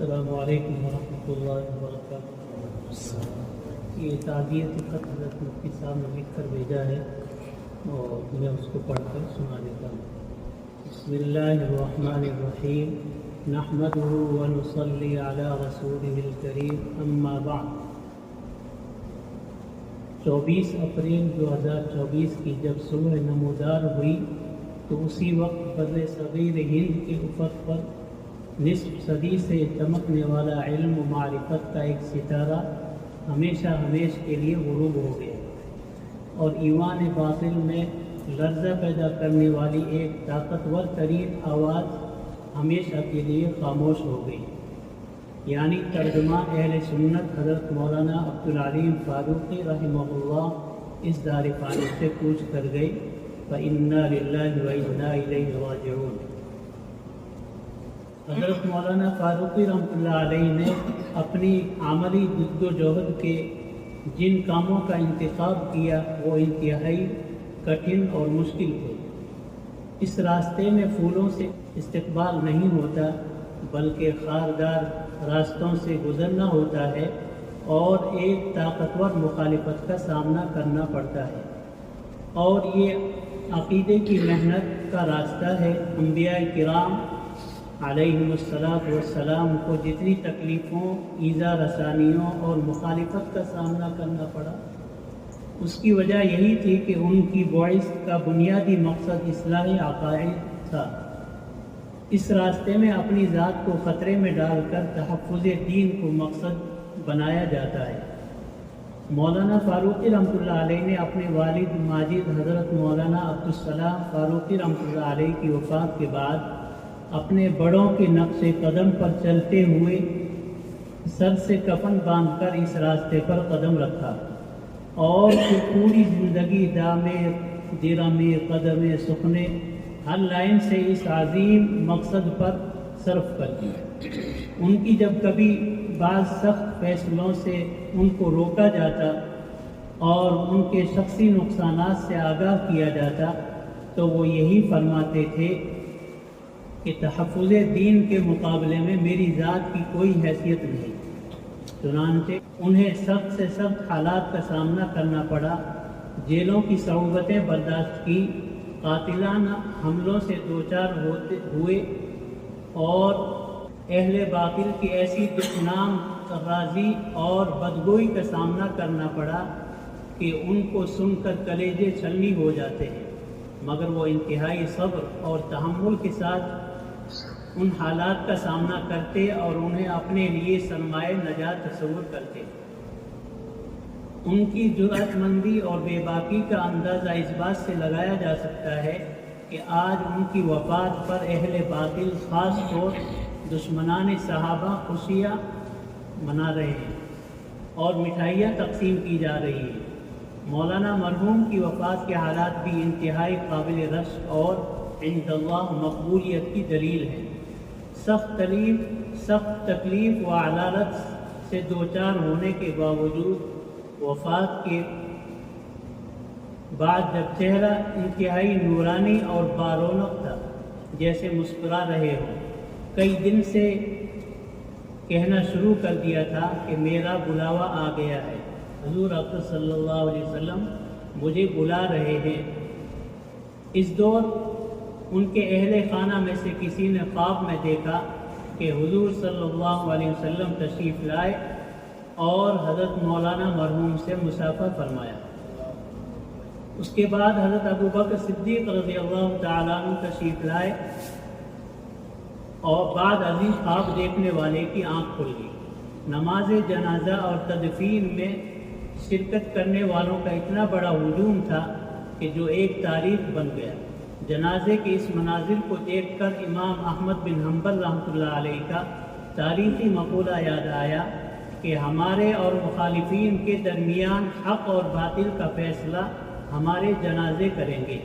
السلام علیکم ورحمۃ اللہ وبرکاتہ۔ یہ تعزیتی خط حضرت مفتی صاحب نے لکھ کر بھیجا ہے اور میں اس کو پڑھ کر سنا دیتا ہوں۔ بسم اللہ الرحمن الرحیم، نحمدہ ونصلی علی رسولہ الکریم، اما بعد۔ 24 اپریل 2024 کی جب صبح نمودار ہوئی تو اسی وقت بر صغیر ہند کے افق پر نصف صدی سے چمکنے والا علم و معرفت کا ایک ستارہ ہمیشہ کے لیے غروب ہو گیا، اور ایوان باطل میں لرزہ پیدا کرنے والی ایک طاقتور ترین آواز ہمیشہ کے لیے خاموش ہو گئی، یعنی ترجمان اہل سنت حضرت مولانا عبدالعلیم فاروقی رحمہ اللہ اس دار فانی سے پوچھ کر گئے، فَإِنَّا لِلَّهِ وَإِنَّا إِلَيْهِ رَاجِعُونَ۔ حضرت مولانا فاروقی رحمۃ اللہ علیہ نے اپنی عملی جد و جہد کے جن کاموں کا انتخاب کیا وہ انتہائی کٹھن اور مشکل تھے۔ اس راستے میں پھولوں سے استقبال نہیں ہوتا بلکہ خاردار راستوں سے گزرنا ہوتا ہے اور ایک طاقتور مخالفت کا سامنا کرنا پڑتا ہے، اور یہ عقیدے کی محنت کا راستہ ہے۔ انبیاء کرام علیہم والسلام کو جتنی تکلیفوں، ایذا رسانیوں اور مخالفت کا سامنا کرنا پڑا، اس کی وجہ یہی تھی کہ ان کی بعث کا بنیادی مقصد اصلاح عقائد تھا۔ اس راستے میں اپنی ذات کو خطرے میں ڈال کر تحفظ دین کو مقصد بنایا جاتا ہے۔ مولانا فاروقی رحمۃ اللہ علیہ نے اپنے والد ماجد حضرت مولانا عبدالسلام فاروقی رحمۃ اللہ علیہ کی وفات کے بعد اپنے بڑوں کے نقش قدم پر چلتے ہوئے سر سے کفن باندھ کر اس راستے پر قدم رکھا، اور پھر پوری زندگی دامے درامے قدمے سخنے ہر لائن سے اس عظیم مقصد پر صرف کر دیا۔ ان کی جب کبھی بعض سخت فیصلوں سے ان کو روکا جاتا اور ان کے شخصی نقصانات سے آگاہ کیا جاتا تو وہ یہی فرماتے تھے کہ تحفظ دین کے مقابلے میں میری ذات کی کوئی حیثیت نہیں۔ چنانچہ انہیں سخت سے سخت حالات کا سامنا کرنا پڑا، جیلوں کی صعوبتیں برداشت کی، قاتلانہ حملوں سے دوچار ہوئے، اور اہل باطل کی ایسی دشنام راضی اور بدگوئی کا سامنا کرنا پڑا کہ ان کو سن کر کلیجے چھلنی ہو جاتے ہیں، مگر وہ انتہائی صبر اور تحمل کے ساتھ ان حالات کا سامنا کرتے اور انہیں اپنے لیے سرمایہ نجات تصور کرتے۔ ان کی جرأت مندی اور بے باکی کا اندازہ اس بات سے لگایا جا سکتا ہے کہ آج ان کی وفات پر اہل باطل، خاص طور دشمنان صحابہ، خوشیاں منا رہے ہیں اور مٹھائیاں تقسیم کی جا رہی ہیں۔ مولانا مرحوم کی وفات کے حالات بھی انتہائی قابل رشک اور عند اللہ مقبولیت کی دلیل ہے۔ سخت تکلیف و علالت سے دوچار ہونے کے باوجود وفات کے بعد جب چہرہ انتہائی نورانی اور بارونق تھا، جیسے مسکرا رہے ہو، کئی دن سے کہنا شروع کر دیا تھا کہ میرا بلاوا آ گیا ہے، حضور اکرم صلی اللہ علیہ وسلم مجھے بلا رہے ہیں۔ اس دور ان کے اہل خانہ میں سے کسی نے خواب میں دیکھا کہ حضور صلی اللہ علیہ وسلم تشریف لائے اور حضرت مولانا مرحوم سے مصافحہ فرمایا۔ اس کے بعد حضرت ابو بکر صدیق رضی اللہ تعالیٰ عنہ تشریف لائے اور بعد عظیم خواب دیکھنے والے کی آنکھ کھل گئی۔ نماز جنازہ اور تدفین میں شرکت کرنے والوں کا اتنا بڑا ہجوم تھا کہ جو ایک تاریخ بن گیا۔ جنازے کے اس مناظر کو دیکھ کر امام احمد بن حنبل رحمۃ اللہ علیہ کا تاریخی مقولہ یاد آیا کہ ہمارے اور مخالفین کے درمیان حق اور باطل کا فیصلہ ہمارے جنازے کریں گے۔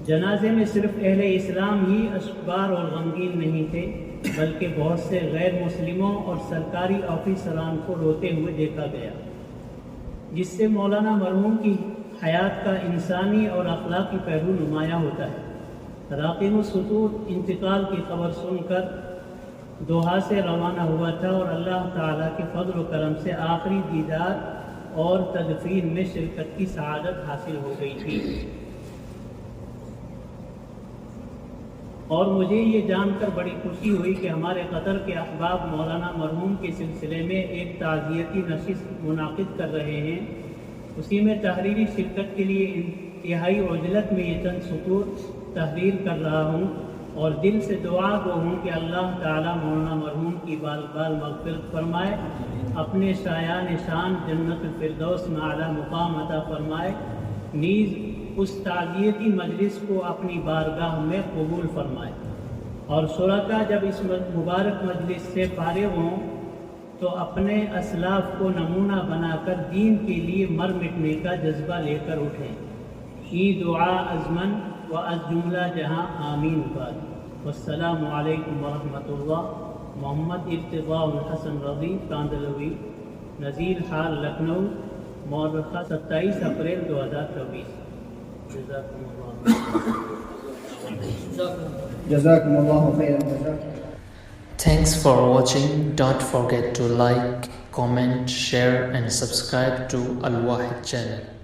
جنازے میں صرف اہل اسلام ہی اشکبار اور غمگین نہیں تھے، بلکہ بہت سے غیر مسلموں اور سرکاری آفیسران کو روتے ہوئے دیکھا گیا، جس سے مولانا مرحوم کی حیات کا انسانی اور اخلاقی پہلو نمایاں ہوتا ہے۔ راقم السطور انتقال کی خبر سن کر دوحہ سے روانہ ہوا تھا اور اللہ تعالیٰ کے فضل و کرم سے آخری دیدار اور تدفین میں شرکت کی سعادت حاصل ہو گئی تھی۔ اور مجھے یہ جان کر بڑی خوشی ہوئی کہ ہمارے قطر کے احباب مولانا مرحوم کے سلسلے میں ایک تعزیتی نشست منعقد کر رہے ہیں۔ اسی میں تحریری شرکت کے لیے انتہائی عجلت میں یہ چند سطور تحریر کر رہا ہوں، اور دل سے دعا گو ہوں کہ اللہ تعالیٰ مولانا مرحوم کی بال بال مغفرت فرمائے، اپنے شایان شان جنت الفردوس میں اعلیٰ مقام عطا فرمائے، نیز اس تعزیتی مجلس کو اپنی بارگاہ میں قبول فرمائے، اور شرکا جب اس مبارک مجلس سے فارغ ہوں تو اپنے اسلاف کو نمونہ بنا کر دین کے لیے مر مٹنے کا جذبہ لے کر اٹھیں۔ یہ دعا ازمن و از جملہ جہاں آمین باد۔ والسلام علیکم ورحمۃ اللہ۔ محمد ارتضاء الحسن رضی کاندلوی، نذیر حال لکھنؤ، مورخہ 27 اپریل 2024۔ جزاکم اللہ خیرا۔ Thanks for watching. Don't forget to like, comment, share and subscribe to Al Wahid channel.